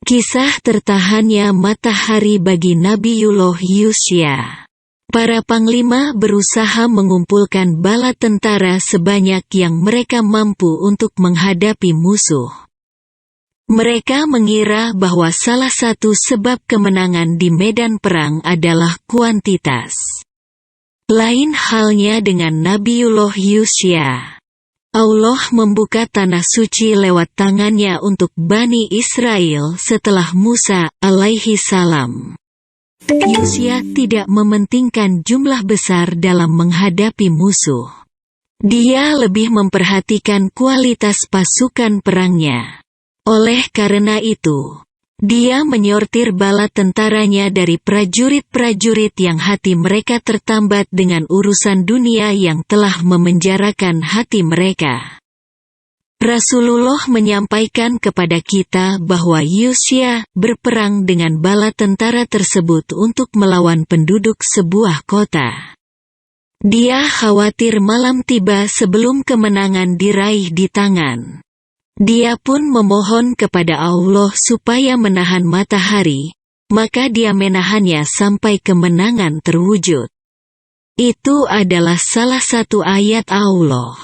Kisah tertahannya matahari bagi Nabiullah Yusya. Para panglima berusaha mengumpulkan bala tentara sebanyak yang mereka mampu untuk menghadapi musuh. Mereka mengira bahwa salah satu sebab kemenangan di medan perang adalah kuantitas. Lain halnya dengan Nabiullah Yusya. Allah membuka tanah suci lewat tangannya untuk Bani Israel setelah Musa alaihi salam. Yusya tidak mementingkan jumlah besar dalam menghadapi musuh. Dia lebih memperhatikan kualitas pasukan perangnya. Oleh karena itu, dia menyortir bala tentaranya dari prajurit-prajurit yang hati mereka tertambat dengan urusan dunia yang telah memenjarakan hati mereka. Rasulullah menyampaikan kepada kita bahwa Yusya berperang dengan bala tentara tersebut untuk melawan penduduk sebuah kota. Dia khawatir malam tiba sebelum kemenangan diraih di tangan. Dia pun memohon kepada Allah supaya menahan matahari, maka dia menahannya sampai kemenangan terwujud. Itu adalah salah satu ayat Allah.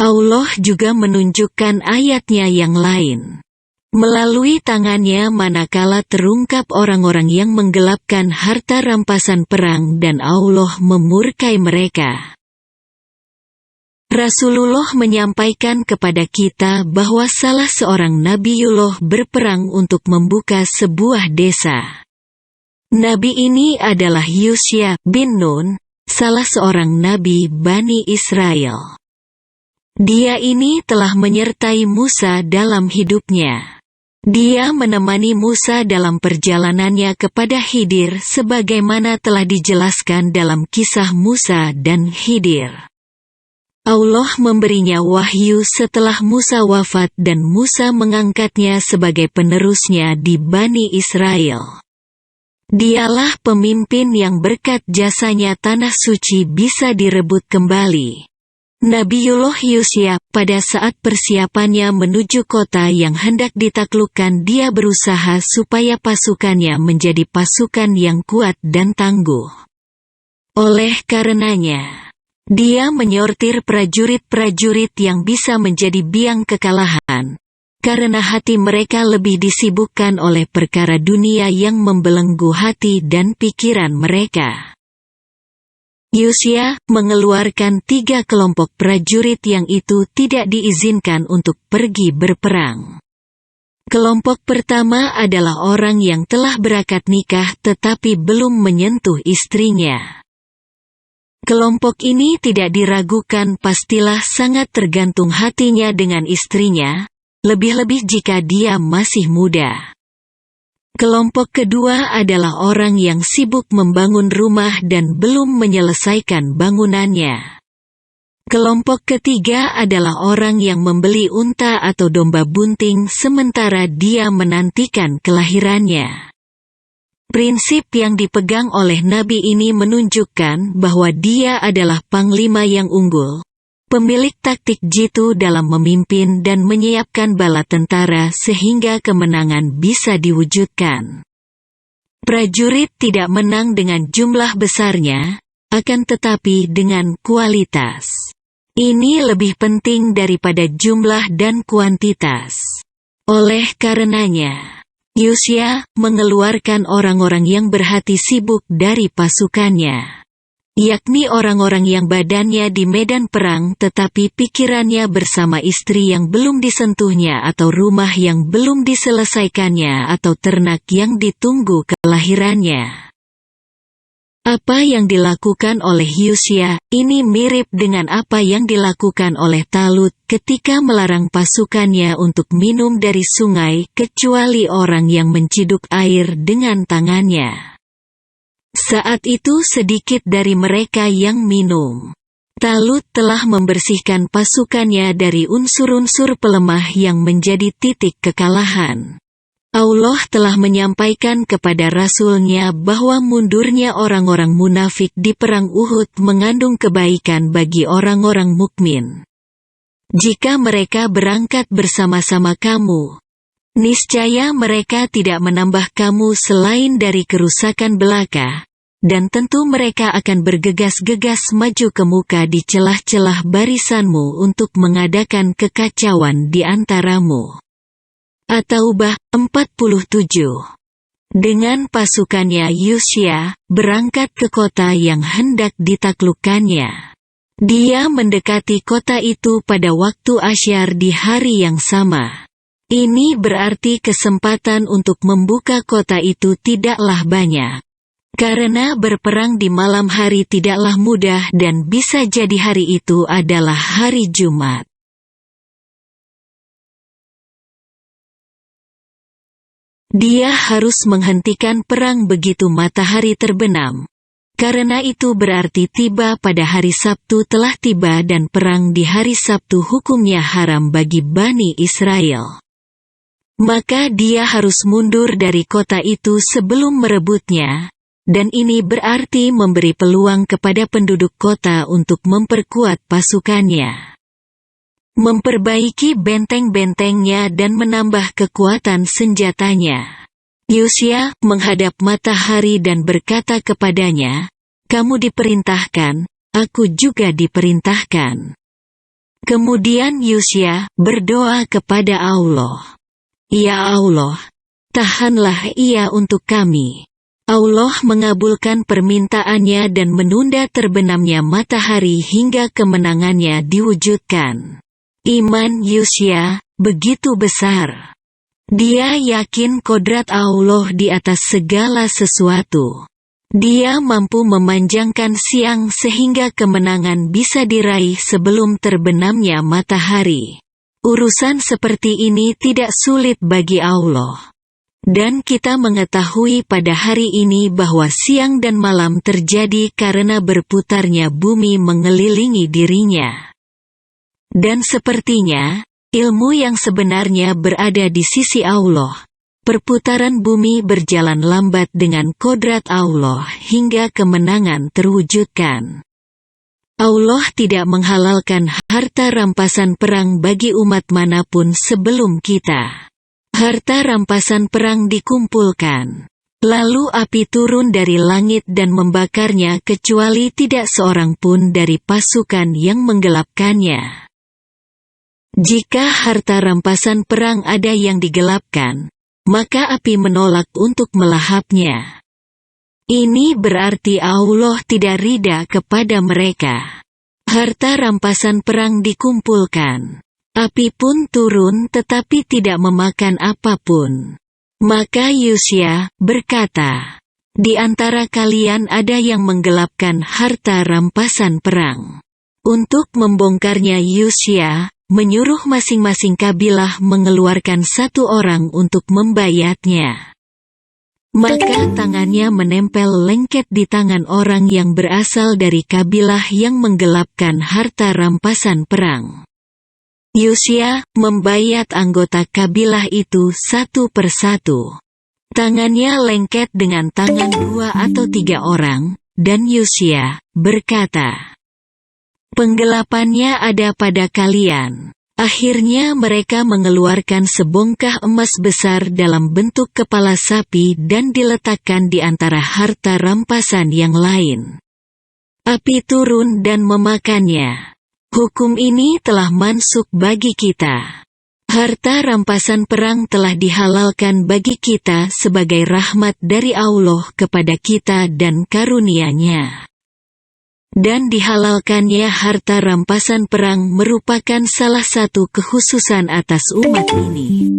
Allah juga menunjukkan ayatnya yang lain. Melalui tangannya manakala terungkap orang-orang yang menggelapkan harta rampasan perang dan Allah memurkai mereka. Rasulullah menyampaikan kepada kita bahwa salah seorang Nabiullah berperang untuk membuka sebuah desa. Nabi ini adalah Yusya bin Nun, salah seorang nabi Bani Israel. Dia ini telah menyertai Musa dalam hidupnya. Dia menemani Musa dalam perjalanannya kepada Khidir sebagaimana telah dijelaskan dalam kisah Musa dan Khidir. Allah memberinya wahyu setelah Musa wafat dan Musa mengangkatnya sebagai penerusnya di Bani Israel. Dialah pemimpin yang berkat jasanya tanah suci bisa direbut kembali. Nabiullah Yusya, pada saat persiapannya menuju kota yang hendak ditaklukkan, dia berusaha supaya pasukannya menjadi pasukan yang kuat dan tangguh. Oleh karenanya, dia menyortir prajurit-prajurit yang bisa menjadi biang kekalahan, karena hati mereka lebih disibukkan oleh perkara dunia yang membelenggu hati dan pikiran mereka. Yusya mengeluarkan 3 kelompok prajurit yang itu tidak diizinkan untuk pergi berperang. Kelompok pertama adalah orang yang telah berakad nikah tetapi belum menyentuh istrinya. Kelompok ini tidak diragukan pastilah sangat tergantung hatinya dengan istrinya, lebih-lebih jika dia masih muda. Kelompok kedua adalah orang yang sibuk membangun rumah dan belum menyelesaikan bangunannya. Kelompok ketiga adalah orang yang membeli unta atau domba bunting sementara dia menantikan kelahirannya. Prinsip yang dipegang oleh Nabi ini menunjukkan bahwa dia adalah panglima yang unggul, pemilik taktik jitu dalam memimpin dan menyiapkan bala tentara sehingga kemenangan bisa diwujudkan. Prajurit tidak menang dengan jumlah besarnya, akan tetapi dengan kualitas. Ini lebih penting daripada jumlah dan kuantitas. Oleh karenanya, Yusya mengeluarkan orang-orang yang berhati sibuk dari pasukannya, yakni orang-orang yang badannya di medan perang tetapi pikirannya bersama istri yang belum disentuhnya atau rumah yang belum diselesaikannya atau ternak yang ditunggu kelahirannya. Apa yang dilakukan oleh Yusya ini mirip dengan apa yang dilakukan oleh Talut ketika melarang pasukannya untuk minum dari sungai kecuali orang yang menciduk air dengan tangannya. Saat itu sedikit dari mereka yang minum. Talut telah membersihkan pasukannya dari unsur-unsur pelemah yang menjadi titik kekalahan. Allah telah menyampaikan kepada Rasul-Nya bahwa mundurnya orang-orang munafik di perang Uhud mengandung kebaikan bagi orang-orang mukmin. Jika mereka berangkat bersama-sama kamu, Niscaya mereka tidak menambah kamu selain dari kerusakan belaka, dan tentu mereka akan bergegas-gegas maju ke muka di celah-celah barisanmu untuk mengadakan kekacauan di antaramu. At-Taubah 47. Dengan pasukannya Yosya berangkat ke kota yang hendak ditaklukkannya. Dia mendekati kota itu pada waktu Asyar di hari yang sama. Ini berarti kesempatan untuk membuka kota itu tidaklah banyak. Karena berperang di malam hari tidaklah mudah dan bisa jadi hari itu adalah hari Jumat. Dia harus menghentikan perang begitu matahari terbenam. Karena itu berarti tiba pada hari Sabtu telah tiba dan perang di hari Sabtu hukumnya haram bagi Bani Israel. Maka dia harus mundur dari kota itu sebelum merebutnya, dan ini berarti memberi peluang kepada penduduk kota untuk memperkuat pasukannya, memperbaiki benteng-bentengnya dan menambah kekuatan senjatanya. Yosya menghadap matahari dan berkata kepadanya, "Kamu diperintahkan, aku juga diperintahkan." Kemudian Yosya berdoa kepada Allah, "Ya Allah, tahanlah ia untuk kami." Allah mengabulkan permintaannya dan menunda terbenamnya matahari hingga kemenangannya diwujudkan. Iman Yosya begitu besar. Dia yakin kodrat Allah di atas segala sesuatu. Dia mampu memanjangkan siang sehingga kemenangan bisa diraih sebelum terbenamnya matahari. Urusan seperti ini tidak sulit bagi Allah. Dan kita mengetahui pada hari ini bahwa siang dan malam terjadi karena berputarnya bumi mengelilingi dirinya. Dan sepertinya, ilmu yang sebenarnya berada di sisi Allah. Perputaran bumi berjalan lambat dengan kodrat Allah hingga kemenangan terwujudkan. Allah tidak menghalalkan harta rampasan perang bagi umat manapun sebelum kita. Harta rampasan perang dikumpulkan. Lalu api turun dari langit dan membakarnya kecuali tidak seorang pun dari pasukan yang menggelapkannya. Jika harta rampasan perang ada yang digelapkan, maka api menolak untuk melahapnya. Ini berarti Allah tidak ridha kepada mereka. Harta rampasan perang dikumpulkan. Api pun turun tetapi tidak memakan apapun. Maka Yosya berkata, "Di antara kalian ada yang menggelapkan harta rampasan perang." Untuk membongkarnya Yosya menyuruh masing-masing kabilah mengeluarkan satu orang untuk membayatnya. Maka tangannya menempel lengket di tangan orang yang berasal dari kabilah yang menggelapkan harta rampasan perang. Yosya membayat anggota kabilah itu satu persatu. Tangannya lengket dengan tangan 2 atau 3 orang, dan Yosya berkata, "Penggelapannya ada pada kalian." Akhirnya mereka mengeluarkan sebongkah emas besar dalam bentuk kepala sapi dan diletakkan di antara harta rampasan yang lain. Api turun dan memakannya. Hukum ini telah mansukh bagi kita. Harta rampasan perang telah dihalalkan bagi kita sebagai rahmat dari Allah kepada kita dan karunia-Nya. Dan dihalalkannya harta rampasan perang merupakan salah satu kekhususan atas umat ini.